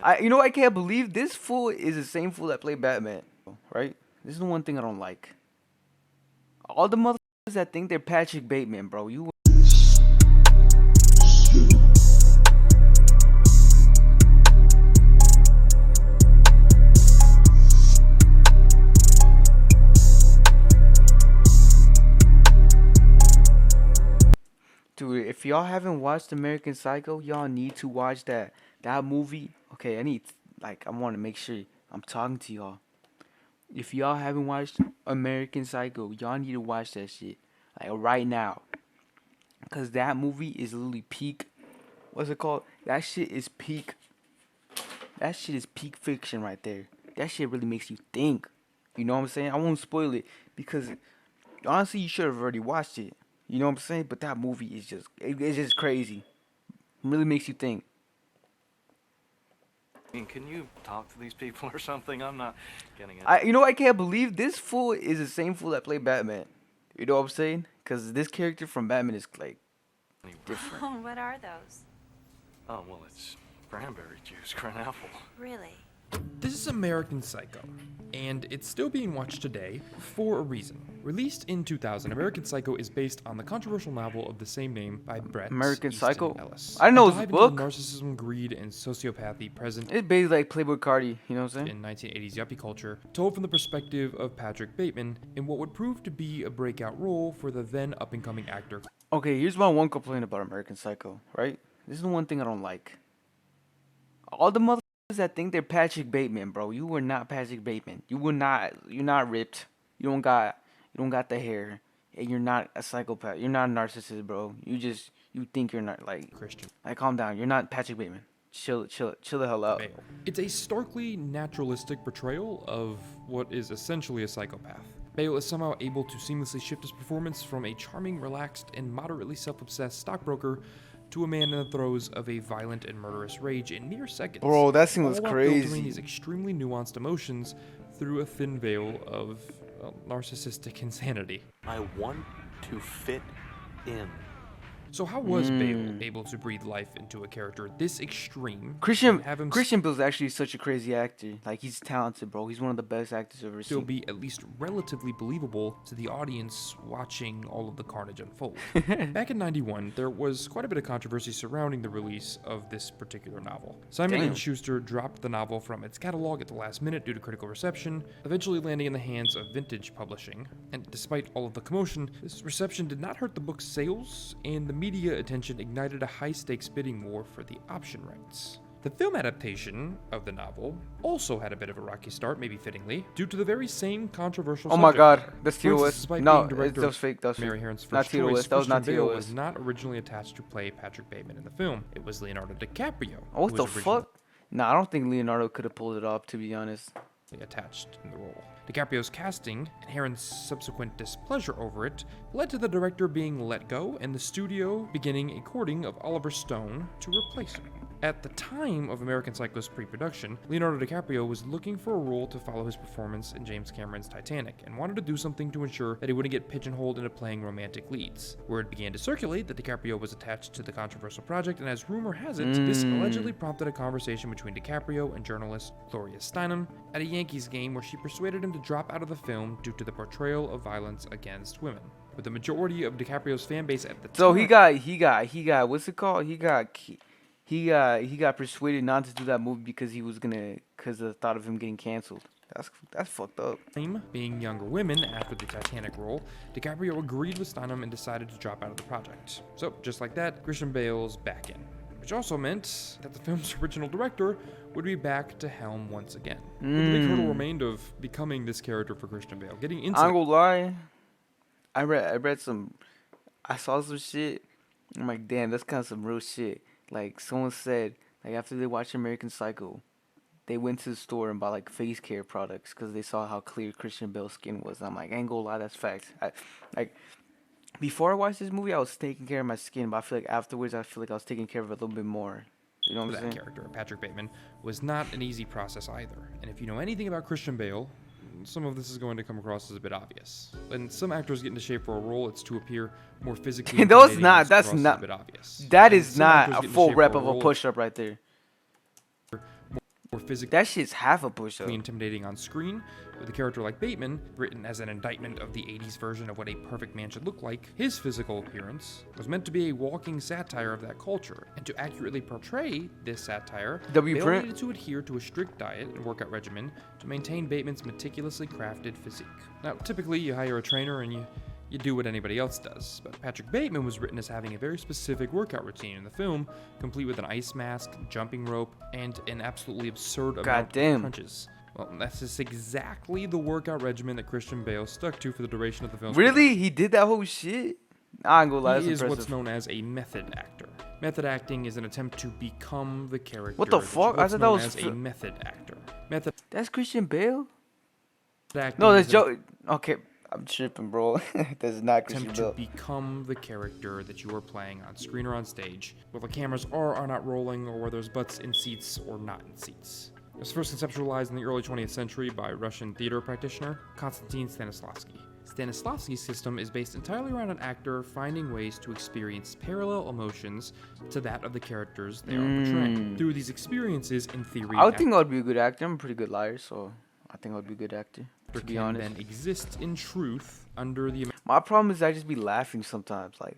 I can't believe this fool is the same fool that played Batman, right? This is the one thing I don't like. All the motherfuckers that think they're Patrick Bateman, bro. Dude, if y'all haven't watched American Psycho, y'all need to watch that movie. Okay, I want to make sure I'm talking to y'all. If y'all haven't watched American Psycho, y'all need to watch that shit like right now, cause that movie is literally peak. What's it called? That shit is peak. That shit is peak fiction right there. That shit really makes you think. You know what I'm saying? I won't spoil it because honestly, you should have already watched it. You know what I'm saying? But that movie is it's just crazy. It really makes you think. I mean, can you talk to these people or something? I'm not getting it. I can't believe this fool is the same fool that played Batman. You know what I'm saying? Cause this character from Batman is like different. Oh, what are those? Oh, well, it's cranberry juice, apple. Really? This is American Psycho, and it's still being watched today for a reason. Released in 2000, American Psycho is based on the controversial novel of the same name by Bret American Easton Psycho? Ellis. I didn't know it was a Dive into book. the narcissism, greed, and sociopathy present It's basically like Playboy Cardi. You know what I'm saying? in 1980s yuppie culture, told from the perspective of Patrick Bateman in what would prove to be a breakout role for the then up-and-coming actor. Okay, here's my one complaint about American Psycho. Right? This is the one thing I don't like. All the motherfuckers that think they're Patrick Bateman, bro. You were not Patrick Bateman. You're not ripped. You don't got the hair. And you're not a psychopath. You're not a narcissist, bro. You think you're not like Christian calm down. You're not Patrick Bateman. Chill the hell out. Bale. It's a starkly naturalistic portrayal of what is essentially a psychopath. Bale is somehow able to seamlessly shift his performance from a charming, relaxed, and moderately self-obsessed stockbroker to a man in the throes of a violent and murderous rage in mere seconds. Bro, that scene was all while crazy. filtering these extremely nuanced emotions through a thin veil of narcissistic insanity. I want to fit in. So how was Bale able to breathe life into a character this extreme? Christian and have him Bale's actually such a crazy actor. Like he's talented, bro. He's one of the best actors I've ever still seen. be at least relatively believable to the audience watching all of the carnage unfold. Back in 91, there was quite a bit of controversy surrounding the release of this particular novel. Simon Damn. & Schuster dropped the novel from its catalog at the last minute due to critical reception, eventually landing in the hands of Vintage Publishing. And despite all of the commotion, this reception did not hurt the book's sales, and the media attention ignited a high-stakes bidding war for the option rights. The film adaptation of the novel also had a bit of a rocky start, maybe fittingly, due to the very same controversial Oh my subject god, matter. that's For Tito instance, West. despite No, being director that was fake. That was Mary fake. Herron's Not first Tito choice, West. That was not Christian Tito Bale West. was not originally attached to play Patrick Bateman in the film. It was Leonardo DiCaprio. Oh, what who the was originally fuck? Nah, I don't think Leonardo could have pulled it off, to be honest. attached in the role. DiCaprio's casting and Herron's subsequent displeasure over it led to the director being let go and the studio beginning a courting of Oliver Stone to replace him. At the time of American Psycho's pre-production, Leonardo DiCaprio was looking for a role to follow his performance in James Cameron's Titanic and wanted to do something to ensure that he wouldn't get pigeonholed into playing romantic leads. Word began to circulate that DiCaprio was attached to the controversial project, and as rumor has it, this allegedly prompted a conversation between DiCaprio and journalist Gloria Steinem at a Yankees game where she persuaded him to drop out of the film due to the portrayal of violence against women. With the majority of DiCaprio's fan base at the time, So he got what's it called? He got persuaded not to do that movie because because of the thought of him getting canceled. That's fucked up. being younger women after the Titanic role, DiCaprio agreed with Steinem and decided to drop out of the project. So, just like that, Christian Bale's back in. Which also meant that the film's original director would be back to helm once again. But the big hurdle remained of becoming this character for Christian Bale. Getting into I'm gonna lie. I saw some shit. I'm like, damn, that's kind of some real shit. Like someone said, like after they watched American Psycho, they went to the store and bought like face care products because they saw how clear Christian Bale's skin was. I'm like, I ain't gonna lie, that's facts. Before I watched this movie, I was taking care of my skin, but I feel like afterwards, I feel like I was taking care of it a little bit more. You know what I'm that saying? character, Patrick Bateman, was not an easy process either. And if you know anything about Christian Bale, some of this is going to come across as a bit obvious. When some actors get into shape for a role, it's to appear more physically. That's intimidating, not- and that's across as not- a bit obvious. That And is some actors not a get into full shape rep for of a role, push-up right there. physically That shit's half a push-up. intimidating on screen, with a character like Bateman, written as an indictment of the 80s version of what a perfect man should look like, his physical appearance was meant to be a walking satire of that culture, and to accurately portray this satire, W Bale print? needed to adhere to a strict diet and workout regimen to maintain Bateman's meticulously crafted physique. Now, typically you hire a trainer and you do what anybody else does, but Patrick Bateman was written as having a very specific workout routine in the film, complete with an ice mask, jumping rope, and an absolutely absurd amount Goddamn. of crunches. Well, that's just exactly the workout regimen that Christian Bale stuck to for the duration of the film. Really? He did that whole shit? I ain't gonna lie, that's He is impressive. what's known as a method actor. Method acting is an attempt to become the character. What the that- fuck? I what's thought that known was as a method actor. Method That's Christian Bale? acting No, that's is an Joe. Okay, I'm tripping, bro. That's not Christian attempt to Bale. become the character that you are playing on screen or on stage, where the cameras are not rolling, or where there's butts in seats or not in seats. It was first conceptualized in the early 20th century by Russian theater practitioner Konstantin Stanislavski. Stanislavski's system is based entirely around an actor finding ways to experience parallel emotions to that of the characters they are portraying. Through these experiences, in theory, I would think I would be a good actor. I'm a pretty good liar, so I think I would be a good actor. To be can honest. then exist in truth under the My problem is I just be laughing sometimes. Like,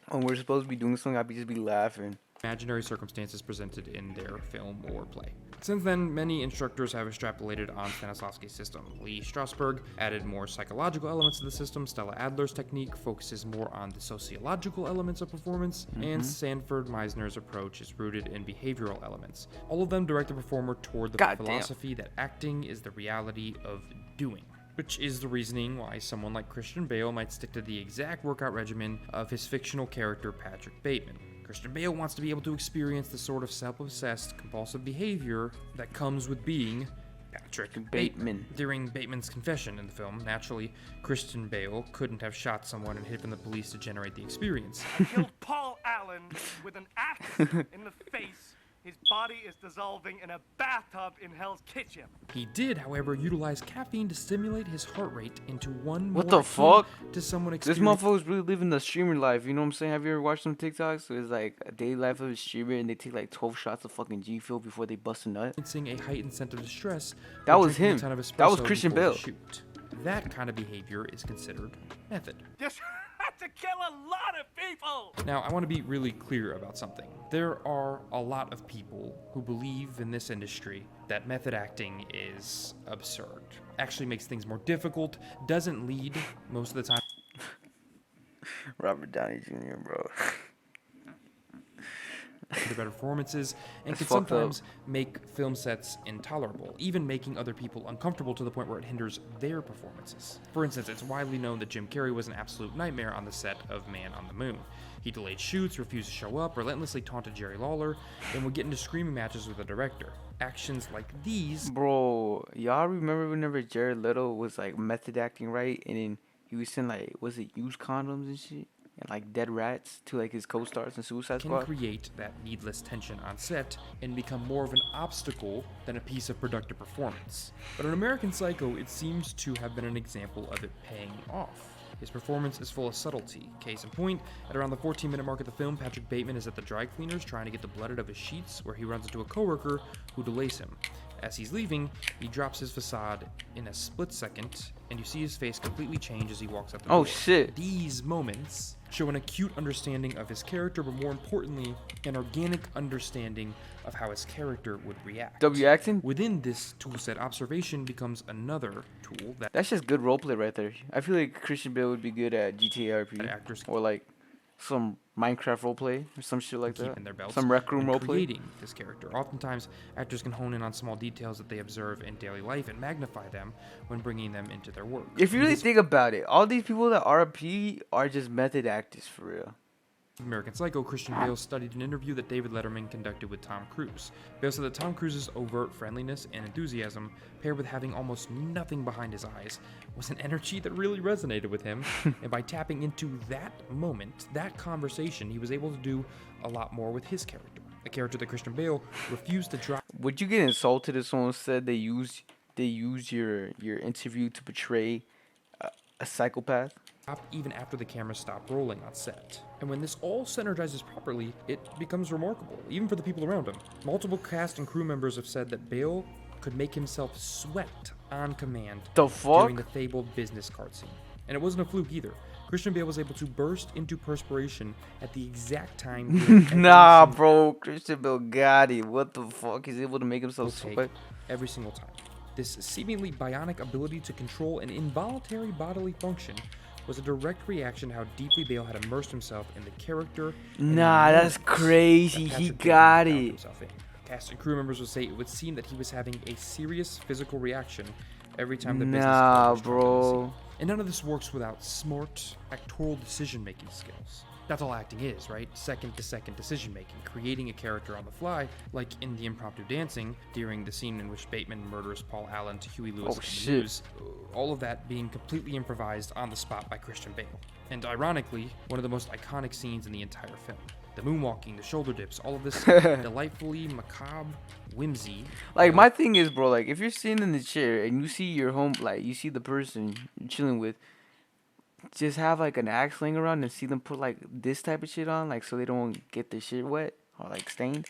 when we're supposed to be doing something, I just be laughing. imaginary circumstances presented in their film or play. Since then, many instructors have extrapolated on Stanislavski's system. Lee Strasberg added more psychological elements to the system, Stella Adler's technique focuses more on the sociological elements of performance, and Sanford Meisner's approach is rooted in behavioral elements. All of them direct the performer toward the Goddamn. philosophy that acting is the reality of doing. Which is the reasoning why someone like Christian Bale might stick to the exact workout regimen of his fictional character Patrick Bateman. Christian Bale wants to be able to experience the sort of self-obsessed, compulsive behavior that comes with being Patrick Bateman. During Bateman's confession in the film, naturally, Christian Bale couldn't have shot someone and hidden the police to generate the experience. I killed Paul Allen with an axe in the face. His body is dissolving in a bathtub in Hell's Kitchen. He did, however, utilize caffeine to stimulate his heart rate into one What more the fuck? to someone This experiencing motherfucker's really living the streamer life. You know what I'm saying? Have you ever watched some TikToks? So it's like a daily life of a streamer, and they take like 12 shots of fucking G Fuel before they bust a nut. a heightened sense of distress. That or was drinking a him. ton of That was espresso Christian before the Bale. shoot. That kind of behavior is considered method. Just had to kill a lot of people. Now, I want to be really clear about something. There are a lot of people who believe in this industry that method acting is absurd. Actually makes things more difficult, doesn't lead most of the time Robert Downey Jr., bro. to better performances, and That's can fucked up. sometimes make film sets intolerable, even making other people uncomfortable to the point where it hinders their performances. For instance, it's widely known that Jim Carrey was an absolute nightmare on the set of Man on the Moon. He delayed shoots, refused to show up, relentlessly taunted Jerry Lawler, and would get into screaming matches with the director. Actions like these Bro, y'all remember whenever Jared Leto was like method acting, right? And then he was sending like, was it used condoms and shit? And like dead rats to like his co-stars in Suicide can Squad? create that needless tension on set and become more of an obstacle than a piece of productive performance. But in American Psycho, it seems to have been an example of it paying off. His performance is full of subtlety. Case in point, at around the 14-minute mark of the film, Patrick Bateman is at the dry cleaners trying to get the blood out of his sheets, where he runs into a coworker who delays him. As he's leaving, he drops his facade in a split second, and you see his face completely change as he walks out the door. Oh shit. These moments show an acute understanding of his character, but more importantly, an organic understanding of how his character would react. W acting? Within this toolset, observation becomes another tool that That's just good roleplay right there. I feel like Christian Bale would be good at GTA RP. actors Or like some Minecraft roleplay or some shit like keep that. in their belts. Some Rec Room when roleplay. creating this character. Oftentimes, actors can hone in on small details that they observe in daily life and magnify them when bringing them into their work. If you In really this think about it, all these people that RP are just method actors for real. American Psycho, Christian Bale studied an interview that David Letterman conducted with Tom Cruise. Bale said that Tom Cruise's overt friendliness and enthusiasm, paired with having almost nothing behind his eyes, was an energy that really resonated with him, and by tapping into that moment, that conversation, he was able to do a lot more with his character. A character that Christian Bale refused to drop Would you get insulted if someone said they use your interview to portray a psychopath? even after the cameras stop rolling on set. And when this all synergizes properly, it becomes remarkable, even for the people around him. Multiple cast and crew members have said that Bale could make himself sweat on command The during the fuck? fabled business card scene. And it wasn't a fluke either. Christian Bale was able to burst into perspiration at the exact time. during every Nah, single bro. Christian Bale got it. What the fuck? He's able to make himself take, sweat. every single time. This seemingly bionic ability to control an involuntary bodily function was a direct reaction to how deeply Bale had immersed himself in the character. And the Nah, that's moments crazy. that He Patrick got Bateman found it. himself in. Cast and crew members would say it would seem that he was having a serious physical reaction every time the business Nah, card was dropped on the bro. scene. And none of this works without smart actorial decision-making skills. That's all acting is, right? Second-to-second decision-making, creating a character on the fly, like in the impromptu dancing during the scene in which Bateman murders Paul Allen to Huey Lewis Oh, in shit. the news. All of that being completely improvised on the spot by Christian Bale. And ironically, one of the most iconic scenes in the entire film. The moonwalking, the shoulder dips, all of this delightfully macabre whimsy. Like, my thing is, bro, like, if you're sitting in the chair and you see your home, like, you see the person you're chilling with, just have, like, an axe laying around and see them put, like, this type of shit on, like, so they don't get their shit wet or, like, stained.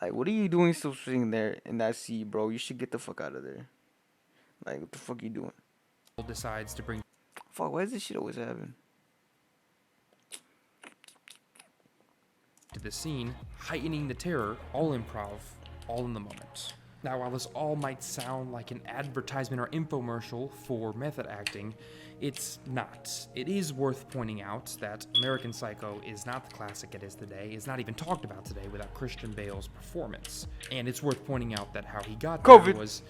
Like, what are you doing still sitting there in that seat, bro? You should get the fuck out of there. Like, what the fuck you doing? Decides to bring Fuck, why does this shit always happen? to the scene, heightening the terror, all improv, all in the moment. Now, while this all might sound like an advertisement or infomercial for method acting, it's not. It is worth pointing out that American Psycho is not the classic it is today, is not even talked about today without Christian Bale's performance. And it's worth pointing out that how he got there COVID. was,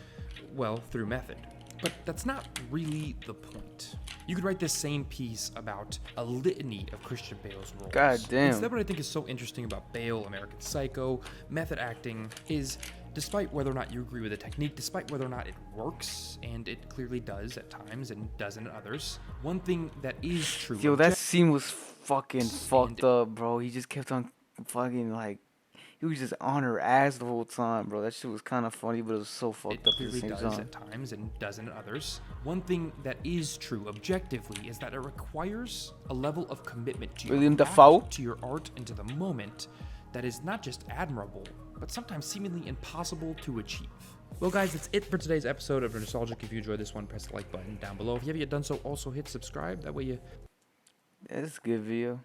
well, through method. But that's not really the point. You could write this same piece about a litany of Christian Bale's roles. God damn. Instead, what I think is so interesting about Bale, American Psycho, method acting is, despite whether or not you agree with the technique, despite whether or not it works, and it clearly does at times and doesn't at others, one thing that is true. Yo, that scene was fucking fucked up, bro. He just kept on fucking, like, he was just on her ass the whole time, bro. That shit was kind of funny, but it was so It fucked up at the clearly same does time. at times and doesn't at others. One thing that is true objectively is that it requires a level of commitment to your William craft, Dafoe? to your art, and to the moment that is not just admirable, but sometimes seemingly impossible to achieve. Well, guys, that's it for today's episode of Nostalgic. If you enjoyed this one, press the like button down below. If you haven't yet done so, also hit subscribe. That way you That's a good video.